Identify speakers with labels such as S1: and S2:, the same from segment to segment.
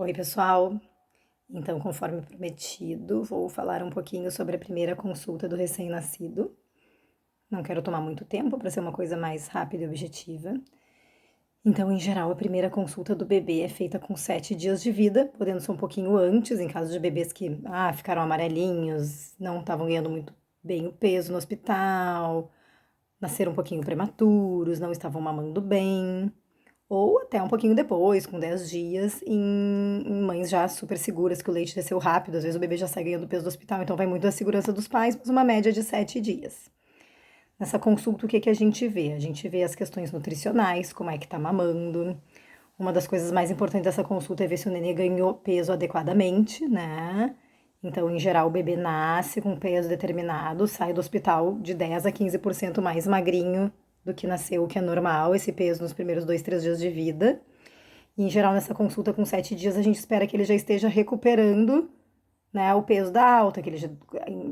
S1: Oi, pessoal. Então, conforme prometido, vou falar um pouquinho sobre a primeira consulta do recém-nascido. Não quero tomar muito tempo para ser uma coisa mais rápida e objetiva. Então, em geral, a primeira consulta do bebê é feita com 7 dias de vida, podendo ser um pouquinho antes, em caso de bebês que ficaram amarelinhos, não estavam ganhando muito bem o peso no hospital, nasceram um pouquinho prematuros, não estavam mamando bem. Ou até um pouquinho depois, com 10 dias, em mães já super seguras que o leite desceu rápido, às vezes o bebê já sai ganhando peso do hospital, então vai muito da segurança dos pais, mas uma média de 7 dias. Nessa consulta, o que a gente vê? A gente vê as questões nutricionais, como é que tá mamando. Uma das coisas mais importantes dessa consulta é ver se o nenê ganhou peso adequadamente, né? Então, em geral, o bebê nasce com peso determinado, sai do hospital de 10 a 15% mais magrinho do que nasceu, o que é normal, esse peso nos primeiros 2, 3 dias de vida. E, em geral, nessa consulta com 7 dias, a gente espera que ele já esteja recuperando, né, o peso da alta, que ele já,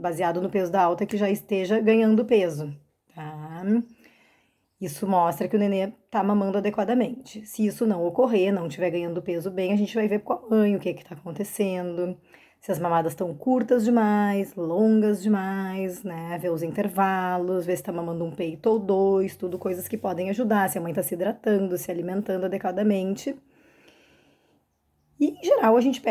S1: baseado no peso da alta, que já esteja ganhando peso, tá? Isso mostra que o nenê tá mamando adequadamente. Se isso não ocorrer, não estiver ganhando peso bem, a gente vai ver com a mãe o que tá acontecendo. Se as mamadas estão curtas demais, longas demais, né? Ver os intervalos, ver se tá mamando um peito ou dois, tudo coisas que podem ajudar. Se a mãe tá se hidratando, se alimentando adequadamente. E, em geral, a gente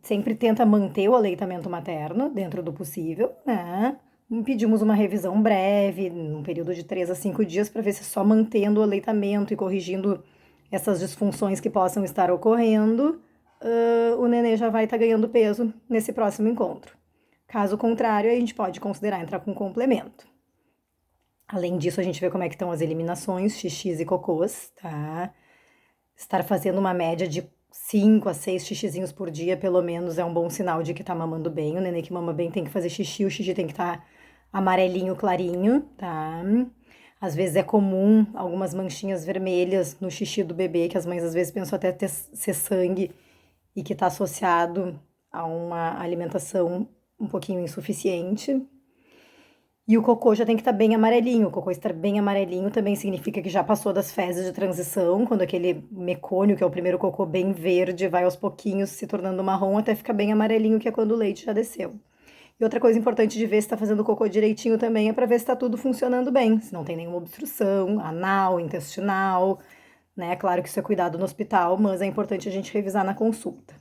S1: sempre tenta manter o aleitamento materno dentro do possível, né? Pedimos uma revisão breve, num período de 3 a 5 dias, para ver se só mantendo o aleitamento e corrigindo essas disfunções que possam estar ocorrendo, o nenê já vai estar ganhando peso nesse próximo encontro. Caso contrário, a gente pode considerar entrar com complemento. Além disso, a gente vê como é que estão as eliminações, xixis e cocôs, tá? Estar fazendo uma média de 5 a 6 xixizinhos por dia, pelo menos, é um bom sinal de que tá mamando bem. O nenê que mama bem tem que fazer xixi, o xixi tem que estar amarelinho, clarinho, tá? Às vezes é comum algumas manchinhas vermelhas no xixi do bebê, que as mães às vezes pensam até ser sangue e que tá associado a uma alimentação um pouquinho insuficiente. E o cocô já tem que estar bem amarelinho. O cocô estar bem amarelinho também significa que já passou das fezes de transição, quando aquele mecônio, que é o primeiro cocô bem verde, vai aos pouquinhos se tornando marrom até ficar bem amarelinho, que é quando o leite já desceu. E outra coisa importante de ver se está fazendo o cocô direitinho também é para ver se está tudo funcionando bem, se não tem nenhuma obstrução anal, intestinal, né? Claro que isso é cuidado no hospital, mas é importante a gente revisar na consulta.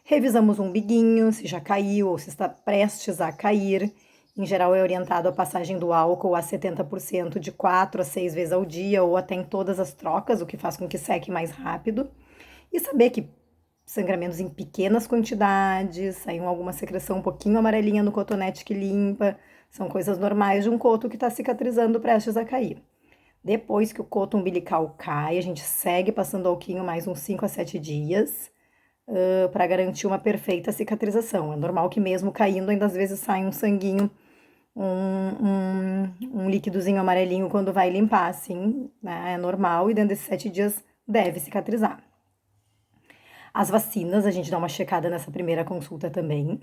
S1: Revisamos o umbiguinho, se já caiu ou se está prestes a cair. Em geral, é orientado a passagem do álcool a 70% de 4 a 6 vezes ao dia ou até em todas as trocas, o que faz com que seque mais rápido. E saber que sangramentos em pequenas quantidades, saiu alguma secreção um pouquinho amarelinha no cotonete que limpa, são coisas normais de um coto que está cicatrizando prestes a cair. Depois que o coto umbilical cai, a gente segue passando alquinho mais uns 5 a 7 dias para garantir uma perfeita cicatrização. É normal que mesmo caindo, ainda às vezes sai um sanguinho, um líquidozinho amarelinho quando vai limpar, assim, né? É normal e dentro desses 7 dias deve cicatrizar. As vacinas, a gente dá uma checada nessa primeira consulta também.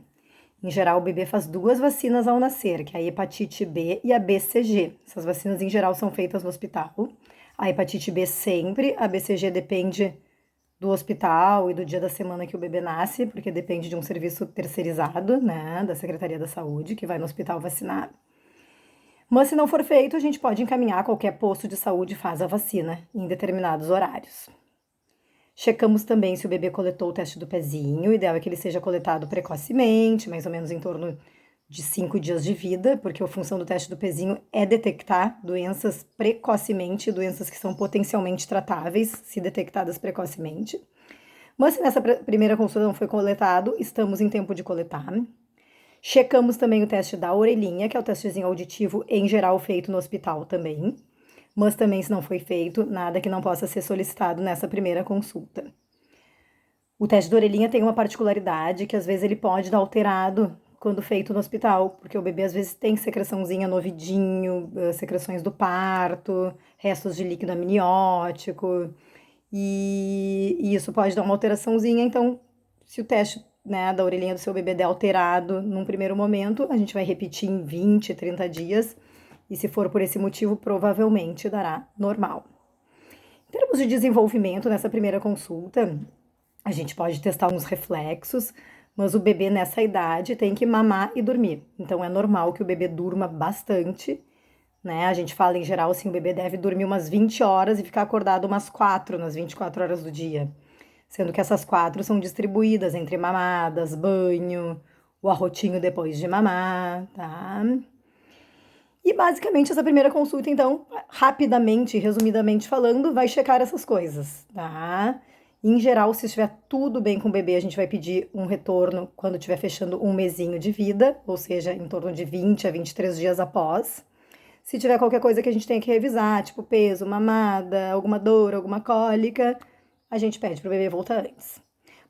S1: Em geral, o bebê faz 2 vacinas ao nascer, que é a hepatite B e a BCG. Essas vacinas, em geral, são feitas no hospital. A hepatite B sempre, a BCG depende do hospital e do dia da semana que o bebê nasce, porque depende de um serviço terceirizado, né, da Secretaria da Saúde, que vai no hospital vacinar. Mas se não for feito, a gente pode encaminhar a qualquer posto de saúde e faz a vacina em determinados horários. Checamos também se o bebê coletou o teste do pezinho, o ideal é que ele seja coletado precocemente, mais ou menos em torno de 5 dias de vida, porque a função do teste do pezinho é detectar doenças precocemente, doenças que são potencialmente tratáveis, se detectadas precocemente. Mas se nessa primeira consulta não foi coletado, estamos em tempo de coletar. Checamos também o teste da orelhinha, que é o testezinho auditivo, em geral feito no hospital também. Mas também, se não foi feito, nada que não possa ser solicitado nessa primeira consulta. O teste da orelhinha tem uma particularidade que às vezes ele pode dar alterado quando feito no hospital, porque o bebê às vezes tem secreçãozinha no ouvidinho, secreções do parto, restos de líquido amniótico, e isso pode dar uma alteraçãozinha. Então, se o teste, né, da orelhinha do seu bebê der alterado num primeiro momento, a gente vai repetir em 20, 30 dias, e se for por esse motivo, provavelmente dará normal. Em termos de desenvolvimento nessa primeira consulta, A gente pode testar uns reflexos, mas o bebê nessa idade tem que mamar e dormir. Então é normal que o bebê durma bastante, né? A gente fala em geral assim, o bebê deve dormir umas 20 horas e ficar acordado umas 4 nas 24 horas do dia. Sendo que essas 4 são distribuídas entre mamadas, banho, o arrotinho depois de mamar, tá? E basicamente essa primeira consulta, então, rapidamente, resumidamente falando, vai checar essas coisas, tá? Em geral, se estiver tudo bem com o bebê, a gente vai pedir um retorno quando estiver fechando um mesinho de vida, ou seja, em torno de 20 a 23 dias após. Se tiver qualquer coisa que a gente tenha que revisar, tipo peso, mamada, alguma dor, alguma cólica, a gente pede para o bebê voltar antes.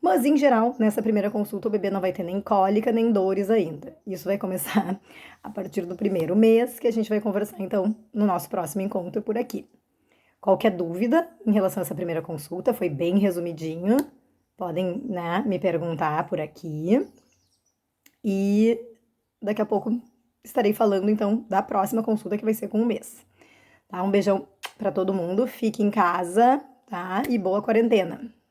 S1: Mas, em geral, nessa primeira consulta, o bebê não vai ter nem cólica, nem dores ainda. Isso vai começar a partir do primeiro mês, que a gente vai conversar, então, no nosso próximo encontro por aqui. Qualquer dúvida em relação a essa primeira consulta, foi bem resumidinho, podem, né, me perguntar por aqui. E daqui a pouco estarei falando, então, da próxima consulta, que vai ser com um mês. Tá? Um beijão para todo mundo, fique em casa, tá? E boa quarentena!